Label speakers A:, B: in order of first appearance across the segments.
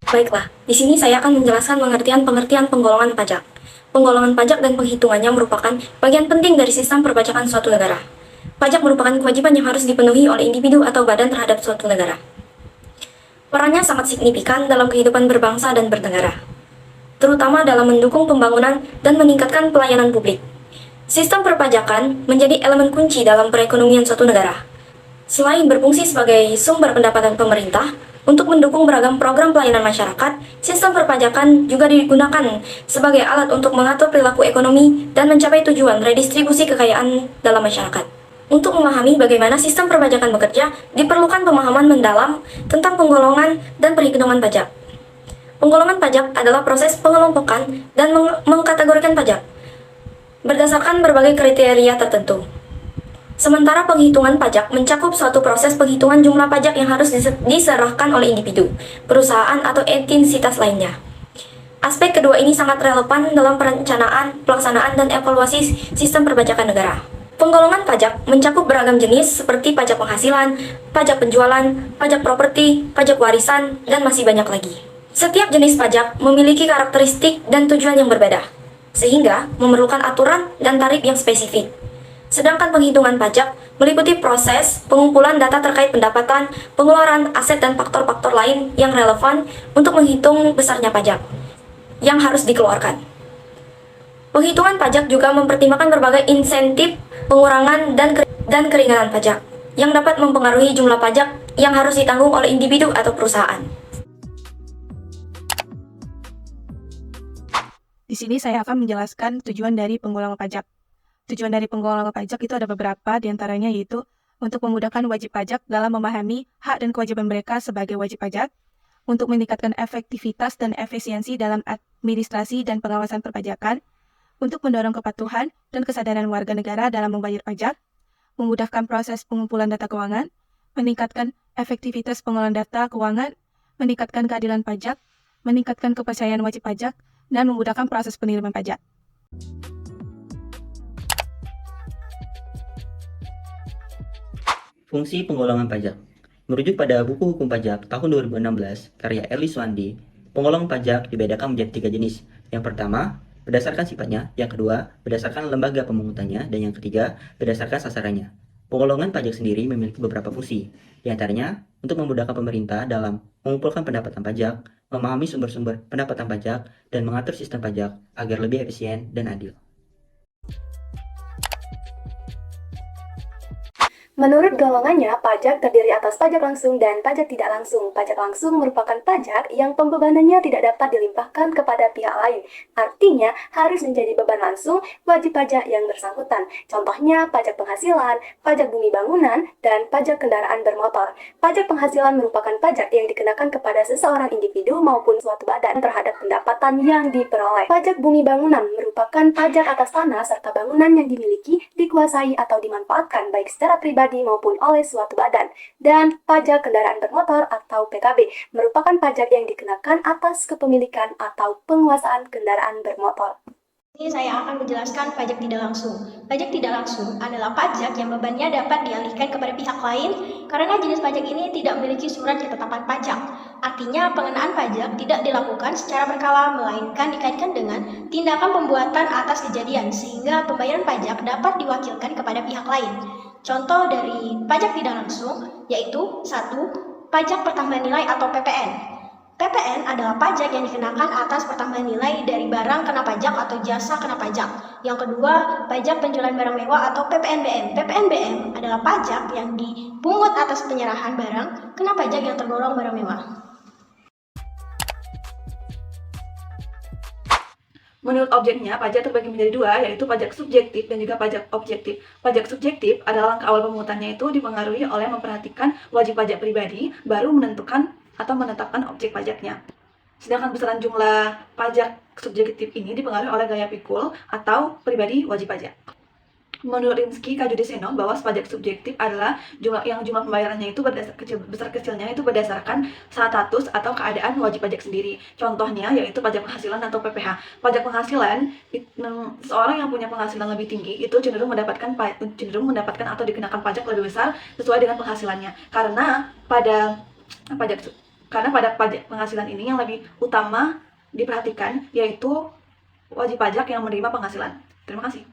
A: Baiklah, di sini saya akan menjelaskan pengertian penggolongan pajak. Penggolongan pajak dan penghitungannya merupakan bagian penting dari sistem perpajakan suatu negara. Pajak merupakan kewajiban yang harus dipenuhi oleh individu atau badan terhadap suatu negara. Perannya sangat signifikan dalam kehidupan berbangsa dan bernegara, terutama dalam mendukung pembangunan dan meningkatkan pelayanan publik. Sistem perpajakan menjadi elemen kunci dalam perekonomian suatu negara. Selain berfungsi sebagai sumber pendapatan pemerintah, untuk mendukung beragam program pelayanan masyarakat, sistem perpajakan juga digunakan sebagai alat untuk mengatur perilaku ekonomi dan mencapai tujuan redistribusi kekayaan dalam masyarakat. Untuk memahami bagaimana sistem perpajakan bekerja, diperlukan pemahaman mendalam tentang penggolongan dan perhitungan pajak. Penggolongan pajak adalah proses pengelompokan dan mengkategorikan pajak berdasarkan berbagai kriteria tertentu. Sementara penghitungan pajak mencakup suatu proses penghitungan jumlah pajak yang harus diserahkan oleh individu, perusahaan, atau entitas lainnya. Aspek kedua ini sangat relevan dalam perencanaan, pelaksanaan, dan evaluasi sistem perpajakan negara. Penggolongan pajak mencakup beragam jenis seperti pajak penghasilan, pajak penjualan, pajak properti, pajak warisan, dan masih banyak lagi. Setiap jenis pajak memiliki karakteristik dan tujuan yang berbeda, sehingga memerlukan aturan dan tarif yang spesifik. Sedangkan penghitungan pajak meliputi proses pengumpulan data terkait pendapatan, pengeluaran, aset, dan faktor-faktor lain yang relevan untuk menghitung besarnya pajak yang harus dikeluarkan. Penghitungan pajak juga mempertimbangkan berbagai insentif, pengurangan, dan keringanan pajak yang dapat mempengaruhi jumlah pajak yang harus ditanggung oleh individu atau perusahaan.
B: Di sini saya akan menjelaskan tujuan dari penggolongan pajak. Tujuan dari penggolongan pajak itu ada beberapa, diantaranya yaitu untuk memudahkan wajib pajak dalam memahami hak dan kewajiban mereka sebagai wajib pajak, untuk meningkatkan efektivitas dan efisiensi dalam administrasi dan pengawasan perpajakan, untuk mendorong kepatuhan dan kesadaran warga negara dalam membayar pajak, memudahkan proses pengumpulan data keuangan, meningkatkan efektivitas pengelolaan data keuangan, meningkatkan keadilan pajak, meningkatkan kepercayaan wajib pajak, dan memudahkan proses penerimaan pajak.
C: Fungsi penggolongan pajak. Merujuk pada buku hukum pajak tahun 2016 karya Erli Swandi, penggolongan pajak dibedakan menjadi 3 jenis. Yang pertama, berdasarkan sifatnya, yang kedua, berdasarkan lembaga pemungutannya, dan yang ketiga, berdasarkan sasarannya. Penggolongan pajak sendiri memiliki beberapa fungsi, di antaranya untuk memudahkan pemerintah dalam mengumpulkan pendapatan pajak, memahami sumber-sumber pendapatan pajak, dan mengatur sistem pajak agar lebih efisien dan adil.
A: Menurut golongannya, pajak terdiri atas pajak langsung dan pajak tidak langsung. Pajak langsung merupakan pajak yang pembebanannya tidak dapat dilimpahkan kepada pihak lain. Artinya, harus menjadi beban langsung wajib pajak yang bersangkutan. Contohnya, pajak penghasilan, pajak bumi bangunan, dan pajak kendaraan bermotor. Pajak penghasilan merupakan pajak yang dikenakan kepada seseorang individu maupun suatu badan terhadap pendapatan yang diperoleh. Pajak bumi bangunan merupakan pajak atas tanah serta bangunan yang dimiliki, dikuasai, atau dimanfaatkan baik secara pribadi maupun oleh suatu badan. Dan pajak kendaraan bermotor atau PKB merupakan pajak yang dikenakan atas kepemilikan atau penguasaan kendaraan bermotor.
D: Ini saya akan menjelaskan pajak tidak langsung. Pajak tidak langsung adalah pajak yang bebannya dapat dialihkan kepada pihak lain karena jenis pajak ini tidak memiliki surat ketetapan pajak. Artinya pengenaan pajak tidak dilakukan secara berkala, melainkan dikaitkan dengan tindakan pembuatan atas kejadian sehingga pembayaran pajak dapat diwakilkan kepada pihak lain. Contoh dari pajak tidak langsung yaitu 1. Pajak pertambahan nilai atau PPN. PPN adalah pajak yang dikenakan atas pertambahan nilai dari barang kena pajak atau jasa kena pajak. Yang kedua, pajak penjualan barang mewah atau PPNBM. PPNBM adalah pajak yang dipungut atas penyerahan barang kena pajak yang tergolong barang mewah.
B: Menurut objeknya, pajak terbagi menjadi dua, yaitu pajak subjektif dan juga pajak objektif. Pajak subjektif adalah langkah awal pemungutannya itu dipengaruhi oleh memperhatikan wajib pajak pribadi, baru menentukan atau menetapkan objek pajaknya. Sedangkan besaran jumlah pajak subjektif ini dipengaruhi oleh gaya pikul atau pribadi wajib pajak. Menurut Rinsky Kajudeseno, bahwa pajak subjektif adalah jumlah pembayarannya itu besar kecilnya itu berdasarkan status atau keadaan wajib pajak sendiri. Contohnya yaitu pajak penghasilan atau PPh. Pajak penghasilan, seorang yang punya penghasilan lebih tinggi itu cenderung mendapatkan atau dikenakan pajak lebih besar sesuai dengan penghasilannya. Karena pada Karena pada pajak penghasilan ini yang lebih utama diperhatikan yaitu wajib pajak yang menerima penghasilan. Terima kasih.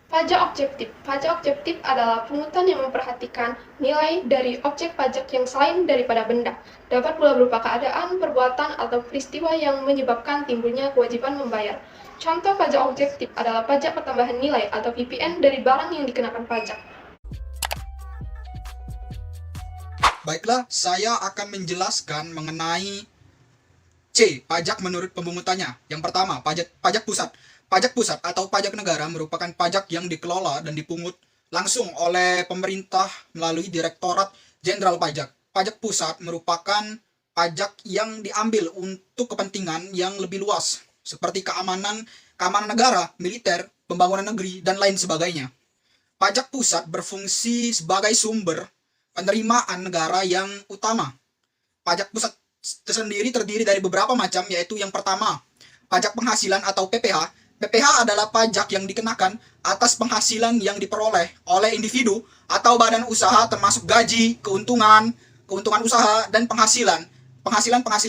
E: Pajak objektif. Pajak objektif adalah pungutan yang memperhatikan nilai dari objek pajak yang selain daripada benda. Dapat pula berupa keadaan, perbuatan, atau peristiwa yang menyebabkan timbulnya kewajiban membayar. Contoh pajak objektif adalah pajak pertambahan nilai atau PPN dari barang yang dikenakan pajak.
F: Baiklah, saya akan menjelaskan mengenai C. Pajak menurut pemungutannya. Yang pertama, pajak pusat. Pajak pusat atau pajak negara merupakan pajak yang dikelola dan dipungut langsung oleh pemerintah melalui Direktorat Jenderal Pajak. Pajak pusat merupakan pajak yang diambil untuk kepentingan yang lebih luas, seperti keamanan negara, militer, pembangunan negeri, dan lain sebagainya. Pajak pusat berfungsi sebagai sumber penerimaan negara yang utama. Pajak pusat tersendiri terdiri dari beberapa macam, yaitu yang pertama, pajak penghasilan atau PPH. PPH adalah pajak yang dikenakan atas penghasilan yang diperoleh oleh individu atau badan usaha termasuk gaji, keuntungan usaha, dan penghasilan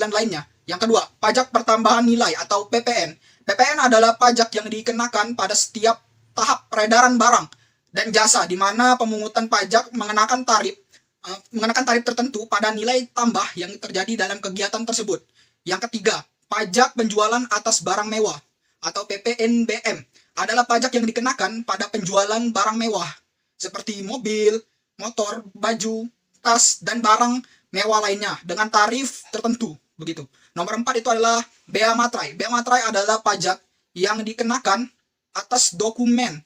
F: lainnya. Yang kedua, pajak pertambahan nilai atau PPN. PPN adalah pajak yang dikenakan pada setiap tahap peredaran barang dan jasa, di mana pemungutan pajak mengenakan tarif tertentu pada nilai tambah yang terjadi dalam kegiatan tersebut. Yang ketiga, pajak penjualan atas barang mewah atau PPNBM adalah pajak yang dikenakan pada penjualan barang mewah seperti mobil, motor, baju, tas, dan barang mewah lainnya dengan tarif tertentu. Begitu. Nomor 4 itu adalah bea materai. Bea materai adalah pajak yang dikenakan atas dokumen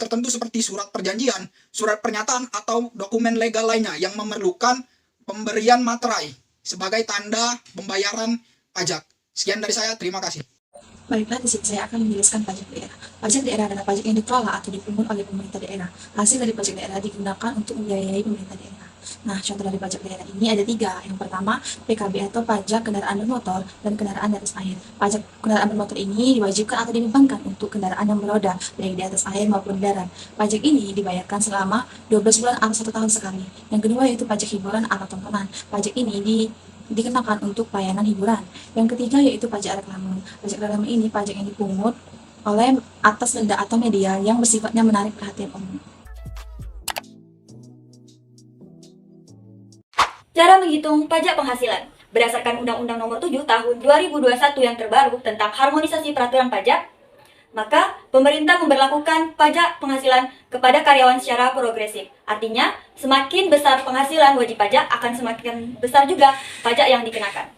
F: tertentu seperti surat perjanjian, surat pernyataan, atau dokumen legal lainnya yang memerlukan pemberian materai sebagai tanda pembayaran pajak. Sekian dari saya, terima kasih.
G: Baiklah, di sini saya akan menjelaskan pajak daerah. Pajak daerah adalah pajak yang dikelola atau dipungut oleh pemerintah daerah. Hasil dari pajak daerah digunakan untuk membiayai pemerintah daerah. Nah, contoh dari pajak daerah ini ada 3. Yang pertama, PKB atau pajak kendaraan bermotor dan kendaraan di atas air. Pajak kendaraan bermotor ini diwajibkan atau dibebankan untuk kendaraan yang beroda, baik di atas air maupun darat. Pajak ini dibayarkan selama 12 bulan atau 1 tahun sekali. Yang kedua yaitu pajak hiburan atau tontonan. Pajak ini dikenakan untuk layanan hiburan. Yang ketiga yaitu pajak reklame. Pajak reklame ini pajak yang dipungut oleh atas benda atau media yang bersifatnya menarik perhatian umum.
A: Cara menghitung pajak penghasilan. Berdasarkan Undang-Undang Nomor 7 Tahun 2021 yang terbaru tentang harmonisasi peraturan pajak, maka pemerintah memberlakukan pajak penghasilan kepada karyawan secara progresif. Artinya, semakin besar penghasilan wajib pajak, akan semakin besar juga pajak yang dikenakan.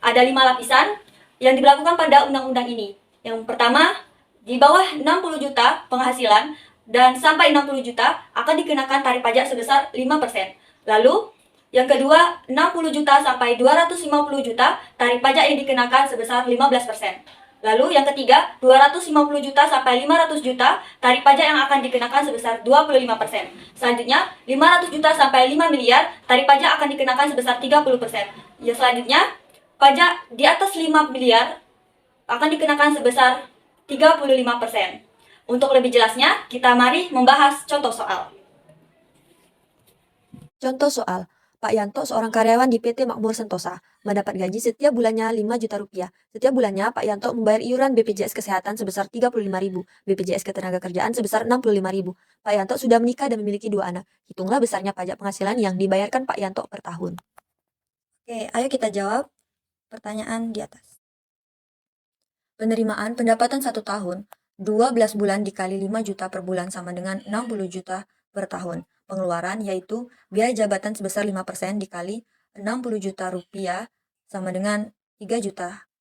A: Ada 5 lapisan yang diberlakukan pada undang-undang ini. Yang pertama, di bawah 60 juta penghasilan dan sampai 60 juta akan dikenakan tarif pajak sebesar 5%. Lalu, yang kedua, 60 juta sampai 250 juta, tarif pajak yang dikenakan sebesar 15%. Lalu yang ketiga, 250 juta sampai 500 juta, tarif pajak yang akan dikenakan sebesar 25%. Selanjutnya, 500 juta sampai 5 miliar, tarif pajak akan dikenakan sebesar 30%. Yang selanjutnya, pajak di atas 5 miliar akan dikenakan sebesar 35%. Untuk lebih jelasnya, kita mari membahas contoh soal.
H: Contoh soal, Pak Yanto seorang karyawan di PT Makmur Sentosa, mendapat gaji setiap bulannya 5 juta rupiah. Setiap bulannya Pak Yanto membayar iuran BPJS Kesehatan sebesar 35.000, BPJS Ketenagakerjaan sebesar 65.000. Pak Yanto sudah menikah dan memiliki 2 anak. Hitunglah besarnya pajak penghasilan yang dibayarkan Pak Yanto per tahun.
A: Oke, ayo kita jawab pertanyaan di atas. Penerimaan pendapatan 1 tahun, 12 bulan dikali 5 juta per bulan sama dengan 60 juta per tahun. Pengeluaran yaitu biaya jabatan sebesar 5% dikali 60 juta rupiah sama dengan 3 juta.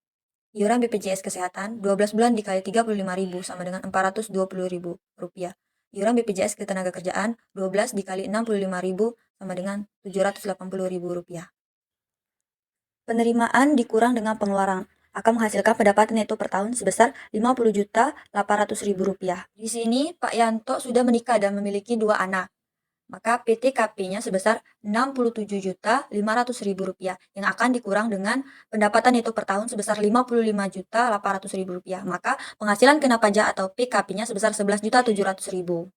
A: Iuran BPJS Kesehatan 12 bulan dikali 35.000 sama dengan 420.000 rupiah. Iuran BPJS Ketenagakerjaan 12 dikali 65.000 sama dengan 780.000 rupiah. Penerimaan dikurang dengan pengeluaran akan menghasilkan pendapatan neto per tahun sebesar 50.800.000 rupiah. Di sini Pak Yanto sudah menikah dan memiliki 2 anak. Maka PTKP-nya sebesar 67.500.000 rupiah yang akan dikurang dengan pendapatan neto per tahun sebesar 55.800.000 rupiah. Maka penghasilan kena pajak atau PKP-nya sebesar 11.700.000.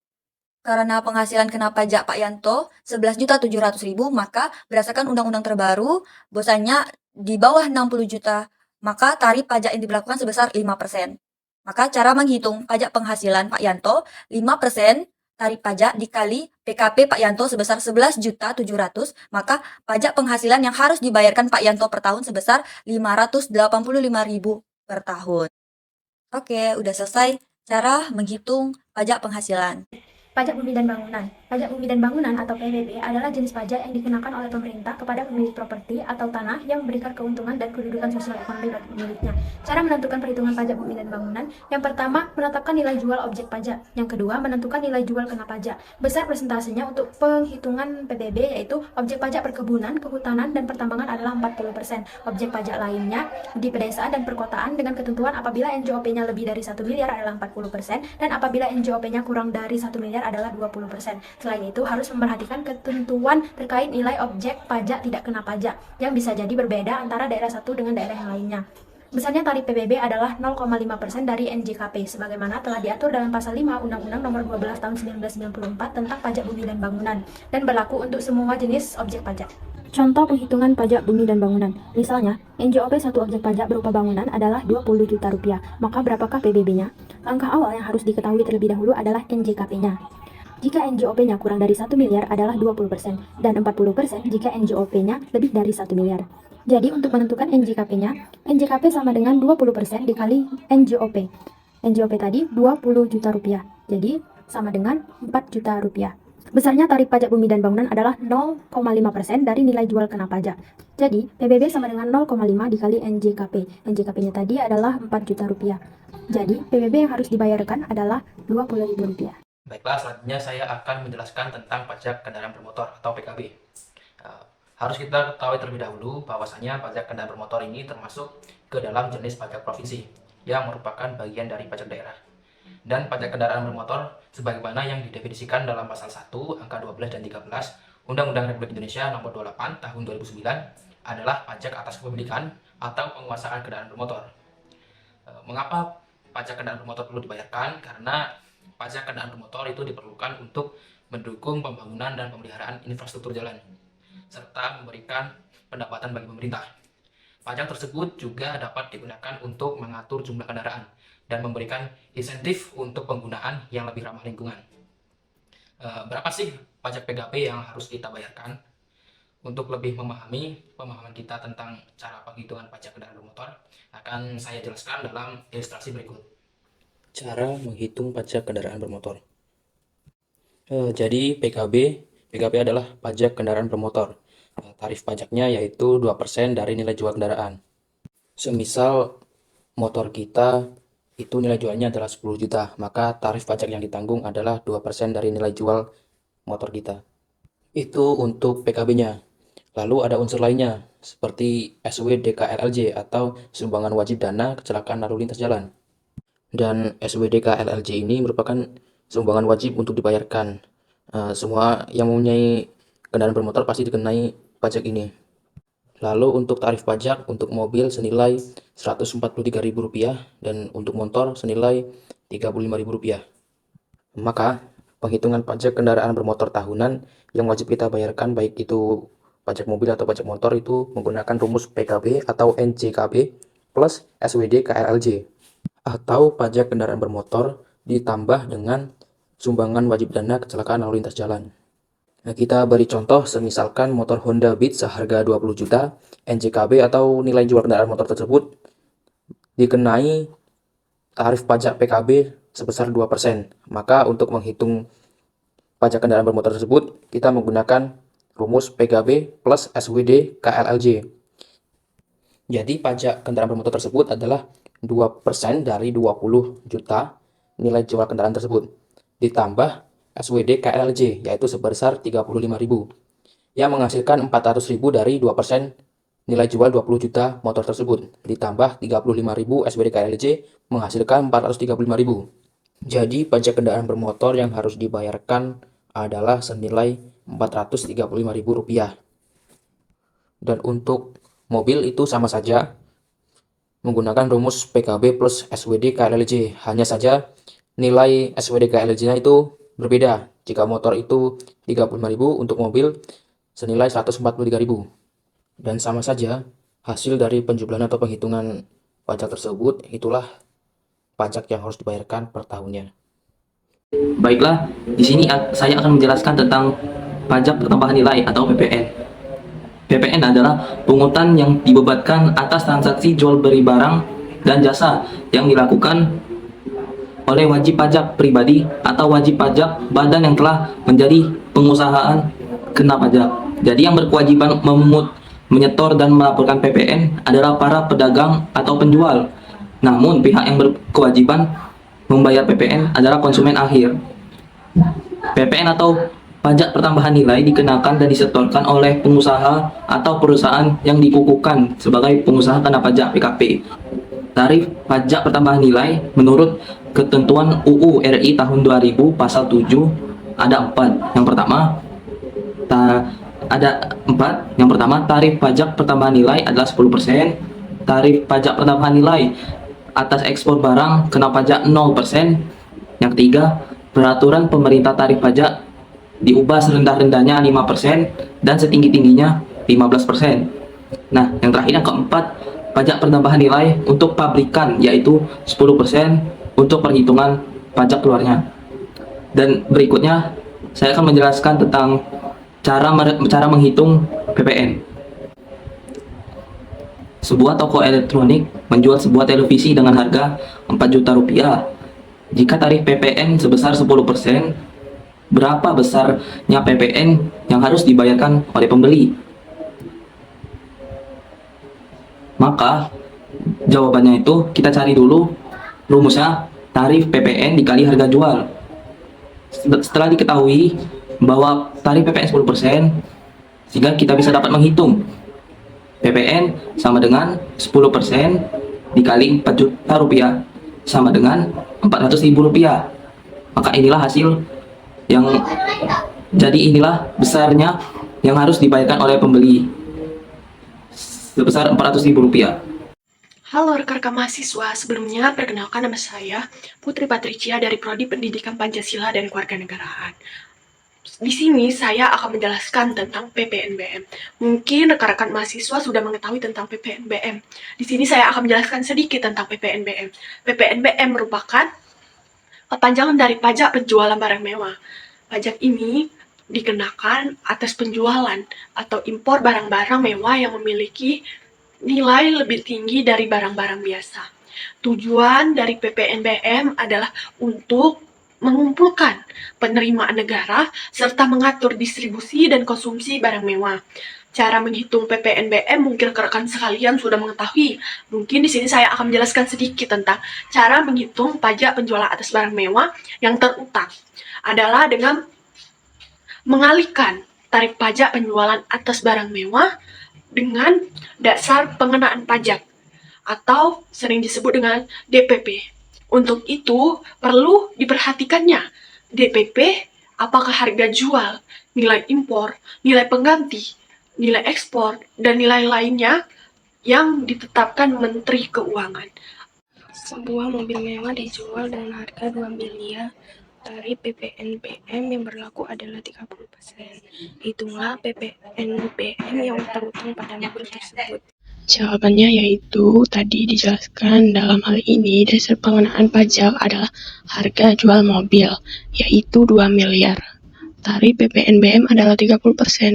H: Karena penghasilan kena pajak Pak Yanto 11.700.000, maka berdasarkan undang-undang terbaru, bahwasanya di bawah 60 juta, maka tarif pajak yang diberlakukan sebesar 5%. Maka cara menghitung pajak penghasilan Pak Yanto, 5% tarif pajak dikali PKP Pak Yanto sebesar 11.700.000, maka pajak penghasilan yang harus dibayarkan Pak Yanto per tahun sebesar 585.000 per tahun. Oke, udah selesai cara menghitung pajak penghasilan.
A: Pajak bumi dan bangunan. Pajak bumi dan bangunan atau PBB adalah jenis pajak yang dikenakan oleh pemerintah kepada pemilik properti atau tanah yang memberikan keuntungan dan kedudukan sosial ekonomi bagi pemiliknya. Cara menentukan perhitungan pajak bumi dan bangunan: yang pertama, menetapkan nilai jual objek pajak. Yang kedua, menentukan nilai jual kena pajak. Besar persentasenya untuk penghitungan PBB yaitu objek pajak perkebunan, kehutanan, dan pertambangan adalah 40%. Objek pajak lainnya di pedesaan dan perkotaan dengan ketentuan apabila NJOP-nya lebih dari 1 miliar adalah 40% dan apabila NJOP-nya kurang dari 1 miliar adalah 20%. Selain itu, harus memperhatikan ketentuan terkait nilai objek pajak tidak kena pajak yang bisa jadi berbeda antara daerah satu dengan daerah yang lainnya. Besarnya tarif PBB adalah 0,5% dari NJKP sebagaimana telah diatur dalam pasal 5 Undang-Undang Nomor 12 Tahun 1994 tentang Pajak Bumi dan Bangunan dan berlaku untuk semua jenis objek pajak. Contoh penghitungan pajak bumi dan bangunan. Misalnya, NJOP satu objek pajak berupa bangunan adalah 20 juta rupiah. Maka berapakah PBB-nya? Langkah awal yang harus diketahui terlebih dahulu adalah NJKP-nya. Jika NJOP-nya kurang dari 1 miliar adalah 20% dan 40% jika NJOP-nya lebih dari 1 miliar. Jadi untuk menentukan NJKP-nya, NJKP sama dengan 20% dikali NJOP. NJOP tadi 20 juta rupiah. Jadi sama dengan 4 juta rupiah. Besarnya tarif pajak bumi dan bangunan adalah 0,5% dari nilai jual kena pajak. Jadi, PBB sama dengan 0,5 dikali NJKP. NJKP-nya tadi adalah 4 juta rupiah. Jadi, PBB yang harus dibayarkan adalah 20.000 rupiah.
C: Baiklah, selanjutnya saya akan menjelaskan tentang pajak kendaraan bermotor atau PKB. Harus kita ketahui terlebih dahulu bahwasanya pajak kendaraan bermotor ini termasuk ke dalam jenis pajak provinsi yang merupakan bagian dari pajak daerah. Dan pajak kendaraan bermotor sebagaimana yang didefinisikan dalam pasal 1 angka 12 dan 13 Undang-Undang Republik Indonesia Nomor 28 Tahun 2009 adalah pajak atas kepemilikan atau penguasaan kendaraan bermotor. Mengapa pajak kendaraan bermotor perlu dibayarkan? Karena pajak kendaraan bermotor itu diperlukan untuk mendukung pembangunan dan pemeliharaan infrastruktur jalan, serta memberikan pendapatan bagi pemerintah. Pajak tersebut juga dapat digunakan untuk mengatur jumlah kendaraan dan memberikan insentif untuk penggunaan yang lebih ramah lingkungan. Berapa sih pajak PKB yang harus kita bayarkan? Untuk lebih memahami pemahaman kita tentang cara penghitungan pajak kendaraan bermotor, akan saya jelaskan dalam ilustrasi berikut. Cara menghitung pajak kendaraan bermotor. Jadi PKB adalah pajak kendaraan bermotor. Tarif pajaknya yaitu 2% dari nilai jual kendaraan. Semisal motor kita itu nilai jualnya adalah 10 juta, maka tarif pajak yang ditanggung adalah 2% dari nilai jual motor kita. Itu untuk PKB-nya. Lalu ada unsur lainnya, seperti SWDKLLJ atau sumbangan wajib dana kecelakaan lalu lintas jalan. Dan SWDKLLJ ini merupakan sumbangan wajib untuk dibayarkan. Semua yang mempunyai kendaraan bermotor pasti dikenai pajak ini. Lalu untuk tarif pajak untuk mobil senilai Rp143.000 dan untuk motor senilai Rp35.000. Maka penghitungan pajak kendaraan bermotor tahunan yang wajib kita bayarkan baik itu pajak mobil atau pajak motor itu menggunakan rumus PKB atau NJKB plus SWD KLLJ atau pajak kendaraan bermotor ditambah dengan sumbangan wajib dana kecelakaan lalu lintas jalan. Nah, kita beri contoh semisalkan motor Honda Beat seharga 20 juta, NJKB atau nilai jual kendaraan motor tersebut dikenai tarif pajak PKB sebesar 2%. Maka untuk menghitung pajak kendaraan bermotor tersebut, kita menggunakan rumus PKB plus SWD KLLJ. Jadi pajak kendaraan bermotor tersebut adalah 2% dari 20 juta nilai jual kendaraan tersebut, ditambah SWD KLLJ yaitu sebesar 35.000 yang menghasilkan 400.000 dari 2% nilai jual 20 juta motor tersebut, ditambah 35.000 SWD KLLJ menghasilkan 435.000. Jadi pajak kendaraan bermotor yang harus dibayarkan adalah senilai Rp435.000. Dan untuk mobil itu sama saja menggunakan rumus PKB plus SWD KLLJ. Hanya saja nilai SWD KLLJ-nya itu berbeda.
I: Jika motor itu 35.000, untuk mobil senilai 143.000. Dan sama saja hasil dari penjumlahan atau penghitungan pajak tersebut itulah pajak yang harus dibayarkan per tahunnya.
C: Baiklah, di sini saya akan menjelaskan tentang pajak pertambahan nilai atau PPN. PPN adalah pungutan yang dibebankan atas transaksi jual beli barang dan jasa yang dilakukan oleh wajib pajak pribadi atau wajib pajak badan yang telah menjadi pengusahaan kena pajak. Jadi yang berkewajiban memungut, menyetor dan melaporkan PPN adalah para pedagang atau penjual. Namun pihak yang berkewajiban membayar PPN adalah konsumen akhir. PPN atau pajak pertambahan nilai dikenakan dan disetorkan oleh pengusaha atau perusahaan yang dikukuhkan sebagai pengusaha kena pajak PKP. Tarif pajak pertambahan nilai menurut ketentuan UU RI tahun 2000 pasal 7 ada 4. Yang pertama, tarif pajak pertambahan nilai adalah 10%. Tarif pajak pertambahan nilai atas ekspor barang kena pajak 0%. Yang ketiga, peraturan pemerintah tarif pajak diubah serendah-rendahnya 5% dan setinggi-tingginya 15%. Nah, yang terakhir yang keempat, pajak pertambahan nilai untuk pabrikan yaitu 10% untuk perhitungan pajak keluarnya. Dan berikutnya saya akan menjelaskan tentang cara menghitung PPN. Sebuah toko elektronik menjual sebuah televisi dengan harga 4 juta rupiah. Jika tarif PPN sebesar 10%, berapa besarnya PPN yang harus dibayarkan oleh pembeli? Maka jawabannya itu kita cari dulu rumusnya, tarif PPN dikali harga jual. Setelah diketahui bahwa tarif PPN 10%, sehingga kita bisa dapat menghitung PPN sama dengan 10% dikali 4 juta rupiah sama dengan 400.000 rupiah. Maka inilah hasil yang inilah besarnya yang harus dibayarkan oleh pembeli sebesar 400.000 rupiah.
J: Halo rekan-rekan mahasiswa, sebelumnya perkenalkan nama saya Putri Patricia dari Prodi Pendidikan Pancasila dan Kewarganegaraan. Di sini saya akan menjelaskan tentang PPNBM. Mungkin rekan-rekan mahasiswa sudah mengetahui tentang PPNBM. Di sini saya akan menjelaskan sedikit tentang PPNBM. PPNBM merupakan perpanjangan dari pajak penjualan barang mewah. Pajak ini dikenakan atas penjualan atau impor barang-barang mewah yang memiliki nilai lebih tinggi dari barang-barang biasa. Tujuan dari PPNBM adalah untuk mengumpulkan penerimaan negara serta mengatur distribusi dan konsumsi barang mewah. Cara menghitung PPNBM mungkin rekan-rekan sekalian sudah mengetahui. Mungkin di sini saya akan menjelaskan sedikit tentang cara menghitung pajak penjualan atas barang mewah yang terutang. Adalah dengan mengalihkan tarif pajak penjualan atas barang mewah dengan dasar pengenaan pajak atau sering disebut dengan DPP. Untuk itu perlu diperhatikannya DPP, apakah harga jual, nilai impor, nilai pengganti, nilai ekspor, dan nilai lainnya yang ditetapkan Menteri Keuangan.
E: Sebuah mobil mewah dijual dengan harga 2 miliar. Tarif PPNBM yang berlaku adalah 30%. Hitunglah PPNBM yang terutang pada mobil tersebut. Jawabannya yaitu tadi dijelaskan dalam hal ini dasar pengenaan pajak adalah harga jual mobil, yaitu 2 miliar. Tarif PPNBM adalah 30%,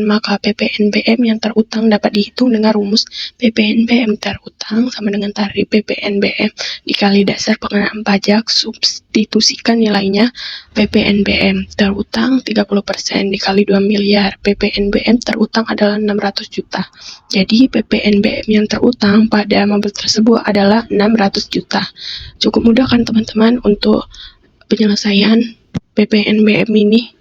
E: maka PPNBM yang terutang dapat dihitung dengan rumus PPNBM terutang sama dengan tarif PPNBM dikali dasar pengenaan pajak, substitusikan nilainya PPNBM terutang 30% dikali 2 miliar. PPNBM terutang adalah 600 juta. Jadi PPNBM yang terutang pada mobil tersebut adalah 600 juta. Cukup mudah kan teman-teman untuk penyelesaian PPNBM ini?